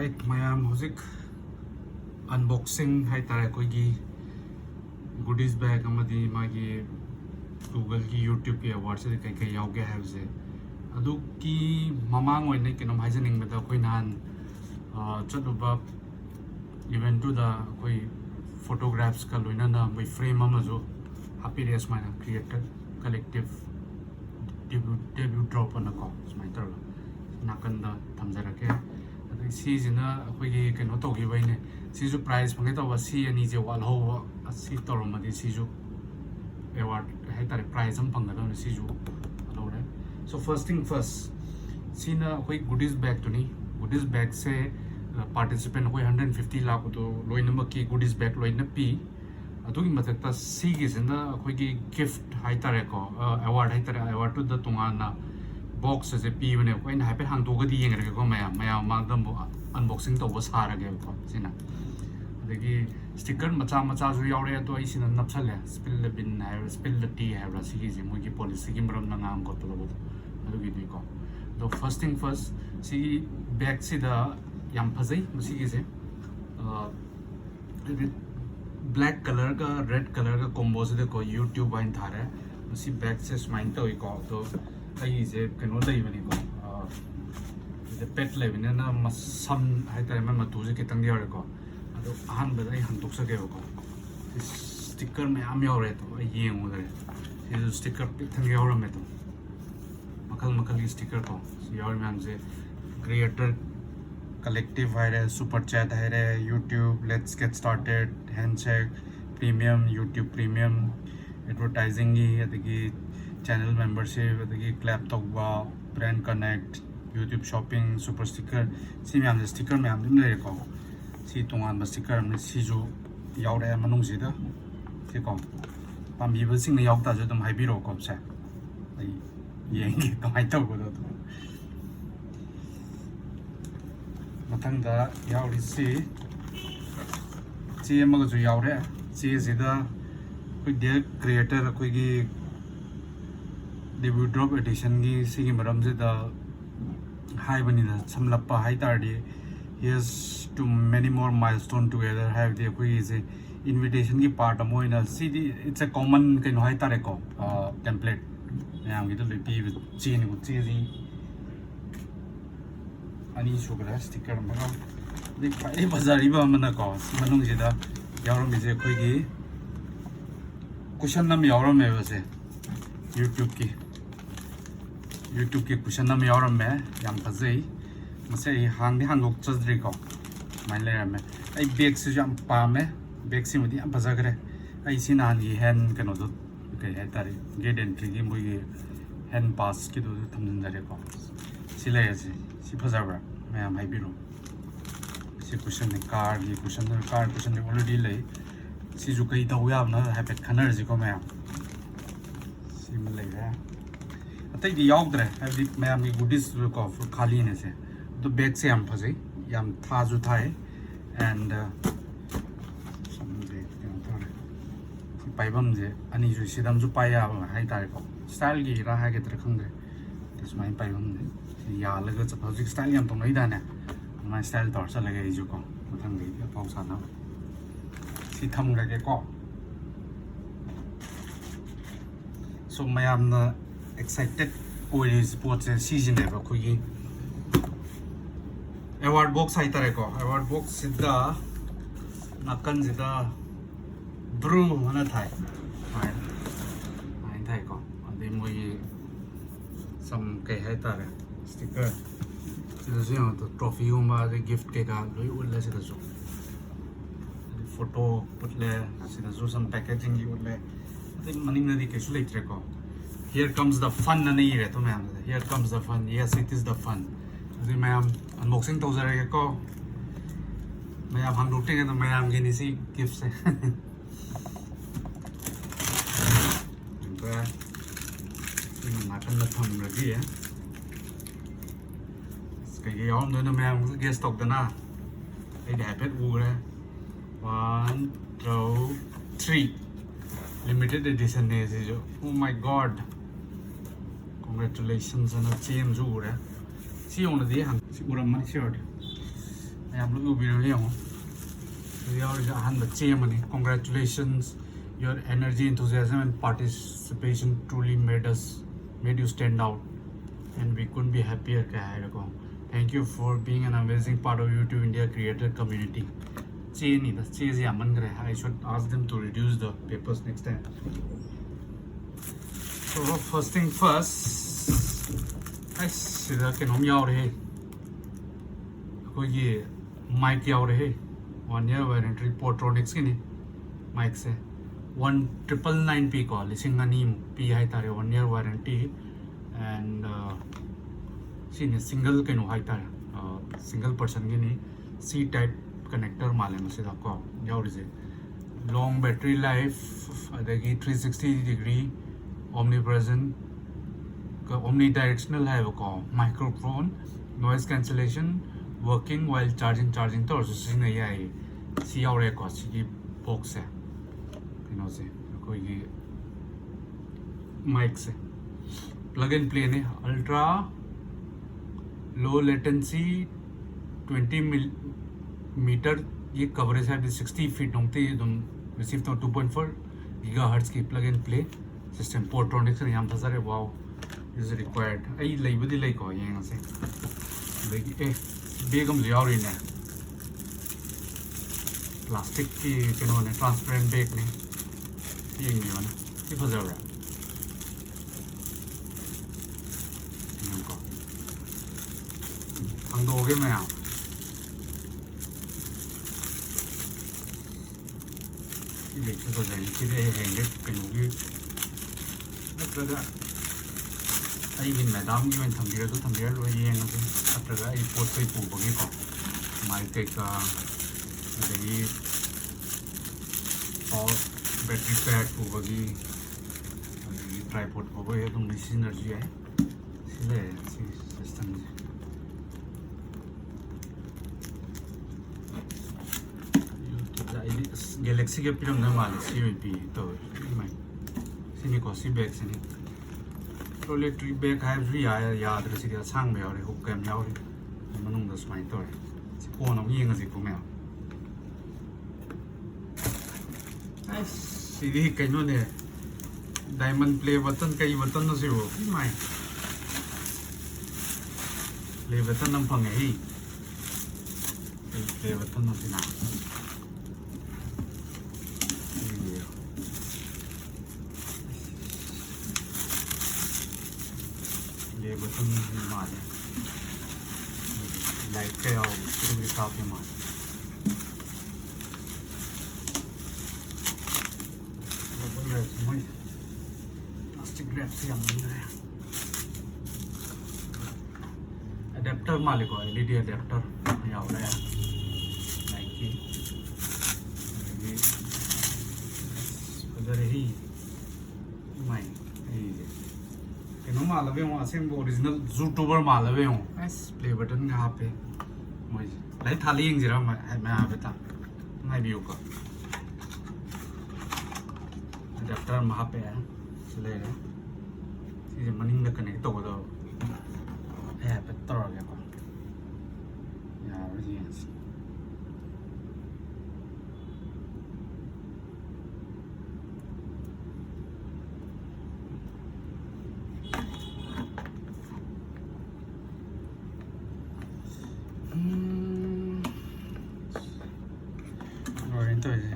Alright, mayam hojik unboxing hai tare koi gi goodies bag amadi magi Google ki YouTube ki awards se kai kai yauge have se adu ki mamang oi nei kenom haijaning meda koi nan chatuba event to the koi photographs ka loina na mai frame ama jo happiness mana created collective debut drop on a ko smai tar nakanda thamjarake सी अखोई कनो तौने सीजु prize fungi तब सी अनी जे वालहो सी तौरमदी सीजु award है तारे prize हम फंगदौने सीजु लौरे सो फर्स्ट थिंग फर्स्ट सीना अखोई गुडीज बैग तुनी गुडीज बैग से पार्टिसिपेंट अखोई 150 लाख तो लोइनमक की गुडीज बैग लोइन पी अदुगी मथकता सी की सिंदा अखोई की गिफ्ट है तारे को अवार्ड है तारे अवार्ड टू द तुंगाना बॉक्स से पीबने कोई हाइफे हांगदोगदी येंगरेको मैम मैम मागदम अनबॉक्सिंग तब सारगेको सिना अदगी स्टिकर मचा मचा जो यावरे तो इसिना नपसले स्पिल द बिन है स्पिल द टी है सिगी जे मोगी पॉलिसी की मरम नाम को तो अदगी दिको दो फर्स्ट थिंग फर्स्ट सी बैग से द याम फजै सिगी जे ब्लैक कलर का रेड कलर का कॉम्बो से देखो YouTube वाइन था रहा सी बैग से स्माइल तो इको तो आई जे कनो लेबनी को जे पेट लेबनी ना मसम है तारे मैं मतु जे कितंग यारे को अदो अहन बदai हंतोक सके को स्टिकर में आम यारे तो ये उधर ये स्टिकर कितंग यारे में तो मकल मकल की स्टिकर को यार में हमसे क्रिएटर कलेक्टिव है सुपर चैट है YouTube let's get started handshake premium YouTube premium advertising की चैनल मेंबरशिप अदगी क्लैप तौबा brand connect YouTube shopping super sticker सी मैम स्टिकर मैम दिम लेको सी तोंगान स्टिकर हम सीजु यावरे मनुंग सिदा सिको पाम्बीब सिंग ने यावता जो तुम हाइबिरो को से आई येंगी कमाई तौबो तो मथंग दा यावरी सी मग जो यावरे सी सिदा कोई दे क्रिएटर कोई की debut drop edition की सिगी मरम से द हाई बनी द समलप्पा हाई तारडी here's to many more milestone together have the कोई इसे invitation की part अमो इना सी it's a common कहीं हाई तारे को template मैं आम की तो लेपी चीन को चीज़ी अनी शुक्र स्टिकर मगा देख पाए बाजारी बा मना को मनुंग जिदा यारों में से कोई की कुशन नम यारों में वैसे YouTube की कुशन नम यारों में याम फज़े मसे हांग हांगोक चज़री को माइन ले रहा मैं आई बैग से जाम पामे बैग से मुझे याम फज़ा करे आई सी नान की हैंड कनो तो कहीं है तारे गेट एंट्री की मुझे हैंड पास की तो थमजन जारे को सिले ऐसे सी फज़ा रहा मैं याम हाई बिरो सी कुशन ने कार कुशन ने ऑलरेडी ले सी जो कहीं तो हुआ ना है पेट खनर जी को मैं सी में ले रहा अतई दी यावद्रे है मैं आमी गुडीज को खाली ने से तो बैग से हम फसे याम था जो था एंड समझे पाइबम जे अनि जो सिदम जो पाया है तारे को स्टाइल की रहा है के तरह खंगे त्यसमाई पाइबम जे या लगे चफजिक स्टाइल याम तो नहीं दाने मैं स्टाइल तौर से लगे जो को मथंग गई पाउसा ना सी थम लगे को सो मैं am excited कोई स्पोर्ट्स से सीजन है कोई अवार्ड बॉक्स है तारे को अवार्ड बॉक्स सिद्धा नकन सिद्धा ब्रू मना था नहीं था को अभी मुझे सम के है तारे स्टिकर सिद्धा जो तो ट्रॉफी होगा तो गिफ्ट के का लोई उल्ले सिद्धा जो फोटो पुटले सिद्धा जो सम पैकेजिंग की उल्ले तो मनी नदी कैसे ले ट्रेको Here comes the fun na नहीं रहता मैं आमने Here comes the fun yes it is the fun अभी मैं आम unboxing तो ज़रा को मैं आम हम लूटें हैं तो मैं आम के निसी गिफ्ट से तो ये नाटन लग हम लगी है इसका ये आम दोनों मैं आम गेस्ट टॉक देना ये डैपेट वो है 1 2 3 limited edition ने ऐसे जो oh my god congratulations and a change हो रहा है सी होने दिए हम सी पूरा मन shirt am looking video. We are hand the chairman. Congratulations. Your energy, enthusiasm, and participation truly made you stand out, and we couldn't be happier. Thank you for being an amazing part of YouTube India creator community. I should ask them to reduce the papers next time. So first thing first, I see that mic 1 year warranty Portronics mic se 1999p ko lising ani p hai tare 1 year warranty and single single person C type connector male masida ko yaurize long battery life adagi 360 degree omnipresent omnidirectional hai ko microphone noise cancellation working while charging to using AI see our record see box hai se koi mic se plug and play ne ultra low latency 20 meter ये coverage है 60 feet होंगे receive तो 2.4 gigahertz की plug and play system Portronics ने यहाँ पर सारे wow is required आई लई बदी लई को ये यहाँ से लई बेगम लिया और इन्हें प्लास्टिक की किन्होंने ट्रांसपेरेंट बैग ने ये नहीं बना ये फंसा हुआ है इनको हम दोगे में आप ये देखते तो जाएंगे किधर हैंगे कहीं मतलब आई बिन मैदाम की मैं थम्बियर लो ये हैं ना अतः आई पोस्ट पे पूछोगे को माइक का अभी और बैटरी पैक पूछोगी अभी ट्राइपॉड पूछोगे तो मिस एनर्जी है इसलिए सिस्टम गैलेक्सी के पिरम ना माले CVP तो मैं सिनी को सी बैग सिनी electric bag है भी याद रही थी सांग में और हुक कैम यार मनों दस माइन तो है कौन हम ये ngasi को मैं सीधी कहीं ने डायमंड प्ले बटन कई बटन न से वो माय प्ले बटन नम पंगे ही प्ले बटन न से ना ये बटन मारे लाइट के और पूरी काफी मारे प्लास्टिक रैप से हम नहीं रहे अडेप्टर माले को LED अडेप्टर यहाँ हो रहा है लाइट की उधर ही माई नो मालवे हूँ असें ओरिजिनल यूट्यूबर मालवे हूँ एस प्ले बटन यहाँ पे मुझे लाइट थाली यंग जरा मैं यहाँ पे था मैं भी होगा अडेप्टर वहाँ पे है चले गए चीज़ें मनिंग में कनेक्ट हो तो है पे तोड़ गया को यार ये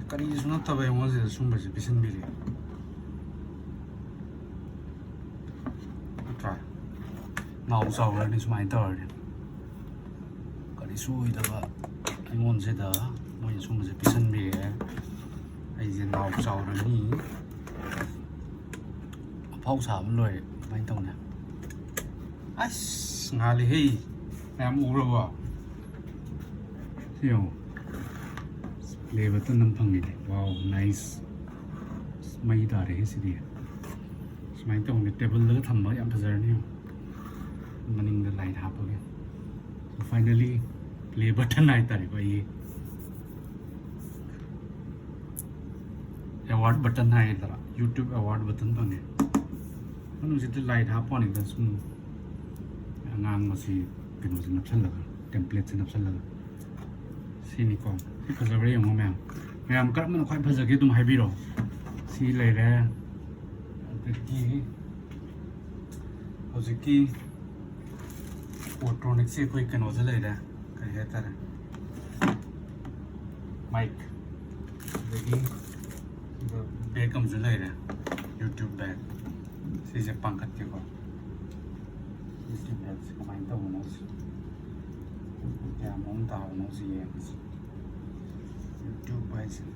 करीज ना तब है मुझे सुन बजे पिसन मिले ट्राई नाउ सावर नहीं सुनाई तो है करीज सुई दबा इमोन से दा मुझे सुन बजे पिसन मिले आई जे नाउ सावर नहीं पाउ सावर लोए नहीं तो ना आस नाले ही मैं मुँह रहा क्यों प्ले बटन नम पंगे वाओ नाइस मई तारे है सीधी स्माइल तो होंगे टेबल लगा थम्बा याम फजर नहीं हो मनिंग द लाइट हाप हो गया फाइनली प्ले बटन आए तारे को ये अवार्ड बटन है इधर YouTube अवार्ड बटन पंगे मनु जितने लाइट हाप होने का सुन नाम मसी किन्हों से नप्सल लगा टेम्पलेट से नप्सल लगा सिनिको सी फजबरे यंगो मैम करमन ख्वाइ फजगे तुम हाइबिरो सी लेरे अदगी हौजिकी इलेक्ट्रॉनिक से कोई कनोज लेरे कई हेतारे माइक अदगी बैग अमजु लेरे YouTube बैग सिजे पंखत के को YouTube बैग से कमाइन तबनो क्या मोन तावनो सी YouTube बैग से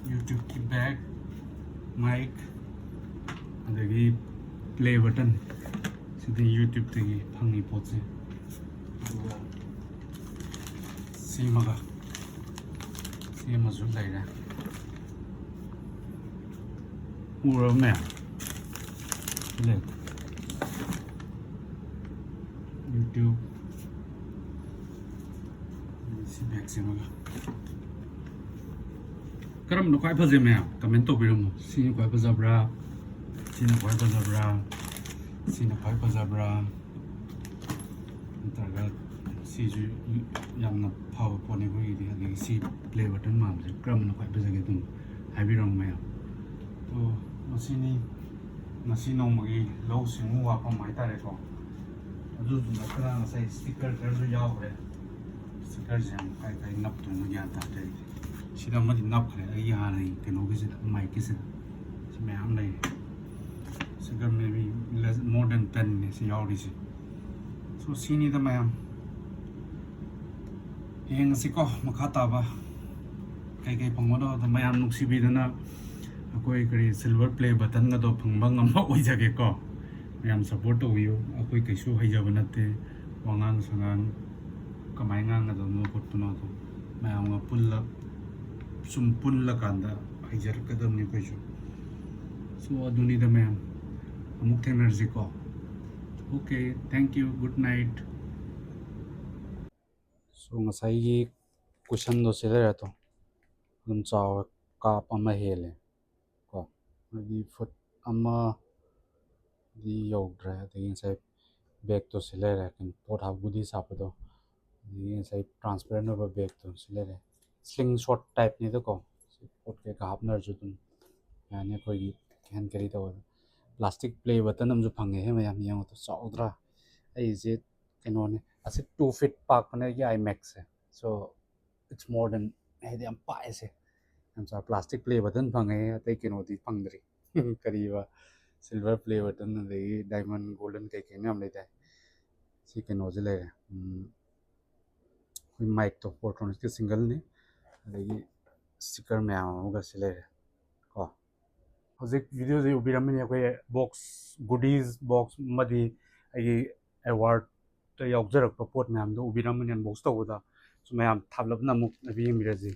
YouTube की बैग माइक अदगी प्ले बटन सिद्धे YouTube तगी फंगी पोचे सीमगा सीमजु लेरे उरो में ले YouTube सी बैग सीमगा करम नो ख्वाइ फजे मैम कमेंट तौबिरमु सिनि ख्वाइ फजब्रा सिनि ख्वाइ फजब्रा सिनि ख्वाइ फजब्रा नत्रगा सिजु यामना फाव पोने गोइदि अदि सी प्ले बटन मामजे करम नो ख्वाइ फजगे तुम हाइबिरम मैम तो मसिनि मसि नोमगी लौ सिमु वाफम हाइतारे को अदु नकरा नसाइ स्टिकर करजु यावरे स्टिकर जम काय काय नप तुम ज्ञान ताते सिदा मदि नप खरे आई हाने कनो गिसे माइक गिसे सि मैम नै सिगर मे बी मोर देन 10 ने सि यावरि सि सो सिनि द मैम हेंग सिको मखा ताबा कई कई फंगमदो द मैम नुक्सि बिदना अकोई करी सिल्वर प्ले बटन गदो फंगबा ngamba ओइजागे को मैम सपोर्ट तोबियो अकोई कैसु हैजाब नते वांगांग संगांग कमाय ngang गदो नो पटनो तो मैम ग पुल्ला sum pulla kanda hijar kadam ni ko so aduni da ma'am amuk energy ko okay thank you good night so ngasai gi question do se ra to dum chaw ka ama hele ko di foot ama di yogdra de insai bag to se ra kan pot ha budi sa pa do di insai transparent over bag to se ra slingshot type ni to ko pot ke ka hapnar ju tum यानी कोई can करी तो plastic play button हम जो fungi हैं मैं यहाँ तो चौधरा ऐसे कैनोने ऐसे 2 feet पाक पने ये आई मैक्स है so it's more than है दे हम पाए से हम चार प्लास्टिक प्ले बटन फंगे हैं तो कैनोदी फंगदरी करीबा सिल्वर प्ले बटन दे डायमंड गोल्डन के कैन हम लेते हैं सी कैनोज ले कोई माइक तो फोटोनिक्स के सिंगल ने अदगी स्टिकर में होगा सिले को हजिक वीडियो जे उबिरमने कोई बॉक्स गुडीज बॉक्स मदी आई अवार्ड तो यावजरक पोट मैम दो उबिरमने बॉक्स तो होदा सो मैम थाबलबना मुक नबी मिराजी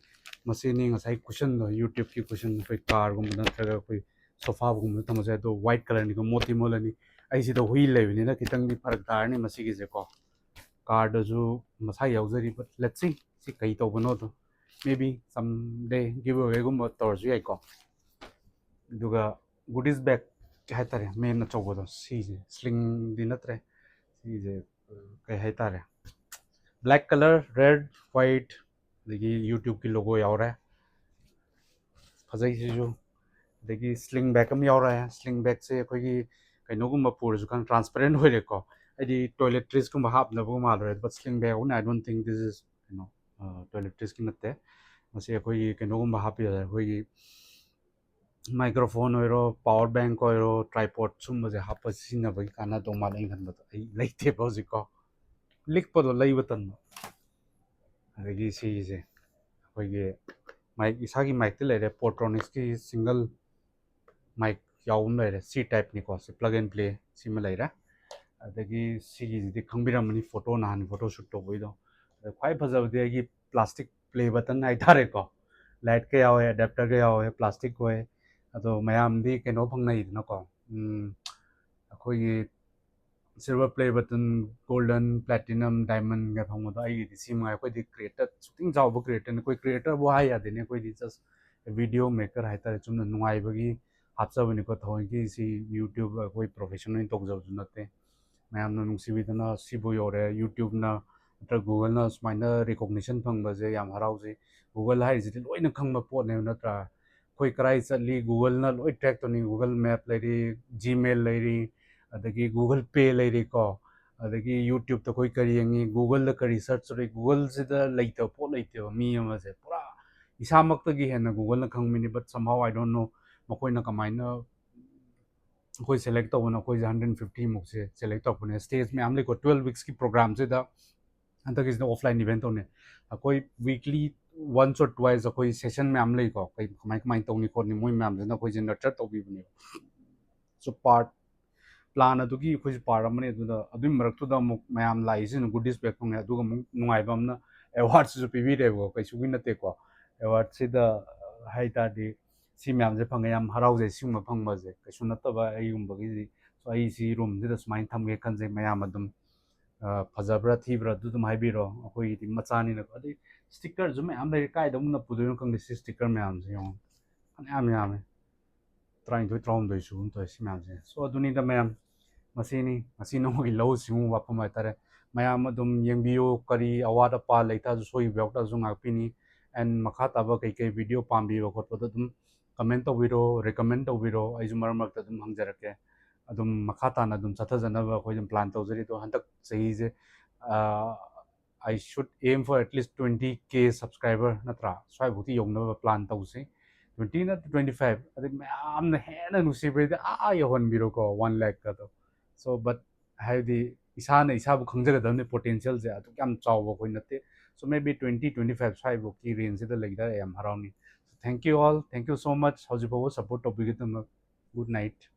मसेनी ngasai क्वेश्चन दो YouTube की क्वेश्चन कोई कार गुम नत्रगा कोई सोफा गुम तमसे तो व्हाइट कलर नि को मोती मोलनी आई सी तो हुई लेबनी ना कितंग दी फरक तारनी मसी की जे को कार्ड जो मसा यावजरी बट लेट्स सी कई तो बनो तो maybe someday giveaway gum torju ai ko duga goodies bag hai tare main na chobodo si je sling di natre si je kai hai tare black color red white degi YouTube ki logo yaw ra phajai si jo degi sling bag am yaw ra sling bag se koi gi kaino gum pur ju kan transparent hoi re ko adi toiletries gum hap na bu mal re but sling bag I don't think this is toiletries ki natte मसे कोई कनोगुम happy कोई microphone ओरो power bank ओरो tripod सुम मसे हाप सिनबई काना तो माले खन बत आई लेते बजिको लिख पदो लई बतन अदगी सी जे कोई माइक इसागी माइक ते लेरे पोर्ट्रोनिक्स की सिंगल माइक याउम लेरे सी टाइप नि को से प्लग एंड प्ले सिम लेरा ꯑꯗꯒꯤ ꯁꯤꯒꯤꯁꯤꯗꯤ ꯈꯪꯕꯤꯔꯝꯃꯅꯤ ꯐꯣꯇꯣ ꯅꯍꯥꯟ ꯐꯣꯇꯣ ꯁꯨꯠ ꯇꯧꯕꯩꯗꯣ ꯑꯗ ꯈ꯭ꯋꯥꯏ ꯐꯖꯕꯗꯤ ꯑꯩꯒꯤ ꯄ꯭ꯂꯥꯁꯇꯤꯛ ꯄ꯭ꯂꯦ ꯕꯇꯟ ꯍꯥꯏꯇꯥꯔꯦꯀꯣ ꯂꯥꯏꯠꯀ ꯌꯥꯎꯋꯦ ꯑꯦꯗꯥꯞꯇꯔꯒ ꯌꯥꯎꯋꯦ ꯄ꯭ꯂꯥꯁꯇꯤꯛ ꯑꯣꯏ ꯑꯗꯣ ꯃꯌꯥꯝꯗꯤ ꯀꯩꯅꯣ ꯐꯪꯅꯩꯗꯅꯀꯣ ꯑꯩꯈꯣꯏꯒꯤ silver play button golden platinum ꯗꯥꯏꯃꯟꯒ ꯐꯪꯕꯗꯣ ꯑꯩꯒꯤꯗꯤ ꯁꯤ ꯃꯉꯥꯏ ꯑꯩꯈꯣꯏꯗꯤ ꯀ꯭ꯔꯤꯌꯦꯇꯔ ꯁꯨꯛꯇꯤꯡ ꯆꯥꯎꯕ ꯀ꯭ꯔꯤꯌꯦꯇꯔꯅꯤ ꯑꯩꯈꯣꯏ ꯀ꯭ꯔꯤꯌꯦꯇꯔꯕꯨ ꯍꯥꯏ ꯌꯥꯗꯦꯅꯦ ꯑꯩꯈꯣꯏꯗꯤ ꯖꯁ ꯚꯤꯗꯤꯑꯣ ꯃꯦꯀꯔ ꯍꯥꯏꯇꯥꯔꯦ ꯆꯨꯝꯅ ꯅꯨꯡꯉꯥꯏꯕꯒꯤ ꯍꯥꯞꯆꯕꯅꯤꯀꯣ ꯊꯑꯣꯏꯀꯤ ꯁꯤ ꯌꯨꯇ꯭ꯌꯨꯕ ꯑꯩꯈꯣꯏ ꯄ꯭ꯔꯣꯐꯦꯁꯟ ꯑꯣꯏꯅ ꯇꯧꯖꯕꯁꯨ ꯅꯠꯇꯦ ꯃꯌꯥꯝꯅ ꯅꯨꯡꯁꯤꯕꯤꯗꯅ ꯁꯤꯕꯨ ꯌꯧꯔꯦ ꯌꯨꯇ꯭ꯌꯨꯕꯅ ꯅꯠꯇ꯭ꯔꯒ ꯒꯨꯒꯜꯅ ꯁꯨꯃꯥꯏꯅ ꯔꯤꯀꯣꯛꯅꯤꯁꯟ ꯐꯪꯕꯁꯦ ꯌꯥꯝ ꯍꯔꯥꯎꯖꯩ ꯒꯨꯒꯜ ꯍꯥꯏꯔꯤꯁꯤꯗꯤ ꯂꯣꯏꯅ ꯈꯪꯕ ꯄꯣꯠꯅꯦꯕ ꯅꯠꯇ꯭ꯔꯥ ꯑꯩꯈꯣꯏ ꯀꯔꯥꯏ ꯆꯠꯂꯤ ꯒꯨꯒꯜꯅ ꯂꯣꯏ ꯇ꯭ꯔꯦꯛ ꯇꯧꯅꯤ ꯒꯨꯒꯜ ꯃꯦꯞ ꯂꯩꯔꯤ ꯖꯤꯃꯦꯜ ꯂꯩꯔꯤ ꯑꯗꯒꯤ ꯒꯨꯒꯜ ꯄꯦ ꯂꯩꯔꯤꯀꯣ ꯑꯗꯒꯤ ꯌꯨꯇ꯭ꯌꯨꯕꯇ ꯑꯩꯈꯣꯏ ꯀꯔꯤ ꯌꯦꯡꯉꯤ ꯒꯨꯒꯜꯗ ꯀꯔꯤ ꯁꯔꯆ ꯇꯧꯔꯤ ꯒꯨꯒꯜꯁꯤꯗ ꯂꯩꯇꯕ ꯄꯣꯠ ꯂꯩꯇꯦꯕ ꯃꯤ ꯑꯃꯁꯦ ꯄꯨꯔꯥ ꯏꯁꯥꯃꯛꯇꯒꯤ ꯍꯦꯟꯅ ꯒꯨꯒꯜꯅ ꯈꯪꯕꯅꯤ ꯕꯠ ꯁꯝꯍꯥꯎ ꯑꯥꯏ ꯗꯣꯟ ꯅꯣ ꯃꯈꯣꯏꯅ ꯀꯃꯥꯏꯅ ꯑꯩꯈꯣꯏ ꯁꯦꯂꯦꯛ ꯇꯧꯕꯅ ꯑꯩꯈꯣꯏꯁꯦ 150ꯃꯨꯛꯁꯦ ꯁꯦꯂꯦꯛ ꯇꯧꯔꯛꯄꯅꯦ ꯁ꯭ꯇꯦꯖ ꯃꯌꯥꯝ ꯂꯩꯀꯣ 12 ꯋꯤꯛꯁꯀꯤ ꯄ꯭ꯔꯣꯒ꯭ꯔꯥꯝꯁꯤꯗ ꯍꯟꯗꯛꯀꯤꯁꯤꯅ ꯑꯣꯐꯂꯥꯏꯟ ꯏꯚꯦꯟ ꯇꯧꯅꯤ ꯑꯩꯈꯣꯏ ꯋꯤꯛꯂꯤ ꯋꯥꯟꯁ ꯑꯣꯔ ꯇ꯭ꯋꯥꯏꯁ ꯑꯩꯈꯣꯏ ꯁꯦꯁꯟ ꯃꯌꯥꯝ ꯂꯩꯀꯣ ꯀꯃꯥꯏꯅ ꯇꯧꯅꯤ ꯈꯣꯠꯅꯤ ꯃꯣꯏ ꯃꯌꯥꯝꯁꯤꯅ ꯑꯩꯈꯣꯏꯁꯦ ꯅꯔꯆꯔ ꯇꯧꯕꯤꯕꯅꯦꯕ ꯁꯣ ꯄꯥꯔꯠ ꯄ꯭ꯂꯥꯟ ꯑꯗꯨꯒꯤ ꯑꯩꯈꯣꯏꯁꯦ ꯄꯥꯔꯠ ꯑꯃꯅꯤ ꯑꯗꯨꯗ ꯑꯗꯨꯒꯤ ꯃꯔꯛꯇꯨꯗ ꯑꯃꯨꯛ ꯃꯌꯥꯝ ꯂꯥꯛꯏꯁꯤꯅ ꯒꯨꯗꯤꯁ ꯕꯦꯛ ꯐꯪꯉꯦ ꯑꯗꯨꯒ ꯑꯃꯨꯛ ꯅꯨꯡꯉꯥꯏꯕ ꯑꯃꯅ ꯑꯦꯋꯥꯔꯗꯁꯤꯁꯨ ꯄꯤꯕꯤꯔꯦꯕꯀꯣ ꯀꯩꯁꯨꯒꯤ ꯅꯠꯇꯦꯀꯣ ꯑꯦꯋꯥꯔꯗꯁꯤꯗ ꯍꯥꯏ ꯇꯥꯔꯗꯤ ꯁꯤ ꯃꯌꯥꯝꯁꯦ ꯐꯪꯉꯦ ꯌꯥꯝ ꯍꯔꯥꯎꯖꯩ ꯁꯤꯒꯨꯝꯕ ꯐꯪꯕꯁꯦ ꯀꯩꯁꯨ ꯅꯠꯇꯕ ꯑꯩꯒꯨꯝꯕꯒꯤꯗꯤ ꯁꯣ ꯑꯩꯁꯤ ꯔꯨꯝꯁꯤꯗ ꯁꯨꯃꯥꯏꯅ ꯊꯝꯒꯦ ꯈꯟꯖꯩ ꯃꯌꯥꯝ ꯑꯗꯨꯝ ꯐꯖꯕ꯭ꯔꯥ ꯊꯤꯕ꯭ꯔꯥ ꯑꯗꯨ ꯑꯗꯨꯝ ꯍꯥꯏꯕꯤꯔꯣ ꯑꯩꯈꯣꯏꯒꯤꯗꯤ ꯃꯆꯥꯅꯤꯅꯀꯣ ꯑꯗꯩ ꯁ꯭ꯇꯤꯀꯔꯁꯨ ꯃꯌꯥꯝ ꯂꯩꯔꯤ ꯀꯥꯏꯗ ꯑꯃꯨꯛ ꯅꯞꯄꯨꯗꯣꯏꯅꯣ ꯈꯪꯗꯦ ꯁꯤ ꯁ꯭ꯇꯤꯀꯔ ꯃꯌꯥꯝꯁꯦ ꯌꯦꯡꯉꯣ ꯐꯅꯌꯥꯝ ꯌꯥꯝꯃꯦ 12 13 ꯁꯨꯒꯨꯝ ꯇꯧꯋꯦ ꯁꯤ ꯃꯌꯥꯝꯁꯦ ꯁꯣ ꯑꯗꯨꯅꯤꯗ ꯃꯌꯥꯝ ꯃꯁꯤꯅꯤ ꯉꯁꯤ ꯅꯣꯡꯃꯒꯤ ꯂꯧꯎ ꯁꯤꯡꯎ ꯋꯥꯐꯝ ꯍꯥꯏꯇꯥꯔꯦ ꯃꯌꯥꯝ ꯑꯗꯨꯝ ꯌꯦꯡꯕꯤꯌꯨ ꯀꯔꯤ ꯑꯋꯥꯠ ꯑꯄꯥ ꯂꯩꯇꯥꯁꯨ ꯁꯣꯏꯕ ꯌꯥꯎꯇꯥꯁꯨ ꯉꯥꯛꯄꯤꯅꯤ ꯑꯦꯟ ꯃꯈꯥ ꯇꯥꯕ ꯀꯩꯀꯩ ꯚꯤꯗꯤꯑꯣ ꯄꯥꯝꯕꯤꯕ ꯈꯣꯠꯄꯗꯣ ꯑꯗꯨꯝ ꯀꯃꯦꯟ ꯇꯧꯕꯤꯔꯣ ꯔꯤꯀꯃꯦꯟ ꯇꯧꯕꯤꯔꯣ ꯑꯩꯁꯨ ꯃꯔꯛ ꯃꯔꯛꯇ ꯑꯗꯨꯝ ꯍꯪꯖꯔꯛꯀꯦ ꯑꯗꯨꯝ ꯃꯈꯥ ꯇꯥꯅ ꯑꯗꯨꯝ ꯆꯠꯊꯖꯅꯕ ꯑꯩꯈꯣꯏ ꯑꯗꯨꯝ ꯄ꯭ꯂꯥꯟ ꯇꯧꯖꯔꯤ ꯑꯗꯣ ꯍꯟꯗꯛ ꯆꯍꯤꯁꯦ ꯑꯥꯏ ꯁꯨꯠ M for at least 20K subscriber ꯅꯠꯇ꯭ꯔꯥ ꯁ꯭ꯋꯥꯏꯐꯥꯎꯇꯤ ꯌꯧꯅꯕ ꯄ꯭ꯂꯥꯟ ꯇꯧꯁꯤ 20 ꯅꯠꯇ꯭ꯔ 25 ꯑꯗꯩ ꯃꯌꯥꯝꯅ ꯍꯦꯟꯅ ꯅꯨꯡꯁꯤꯕꯩꯗꯤ ꯌꯧꯍꯟꯕꯤꯔꯣꯀꯣ 1 lakh ꯁꯣ ꯕꯠ ꯍꯥꯏꯕꯗꯤ ꯏꯁꯥꯅ ꯏꯁꯥꯕꯨ ꯈꯪꯖꯒꯗꯕꯅꯤ ꯄꯣꯇꯦꯟꯁꯤꯌꯦꯜꯁꯦ ꯑꯗꯨꯛ ꯌꯥꯝ ꯆꯥꯎꯕ ꯑꯩꯈꯣꯏ ꯅꯠꯇꯦ ꯁꯣ ꯃꯦ ꯕꯤ 20 25 ꯁ꯭ꯋꯥꯏꯐꯥꯎꯒꯤ ꯔꯦꯟꯖꯁꯤꯗ ꯂꯩꯇꯥꯔꯦ ꯌꯥꯝ ꯍꯔꯥꯎꯅꯤ thank you all thank you so much ꯍꯧꯖꯤꯛ ꯐꯥꯎꯕ ꯁꯞꯄꯣꯔꯠ ꯇꯧꯕꯤꯒꯤꯗꯃꯛ ꯒꯨꯗ ꯅꯥꯏꯠ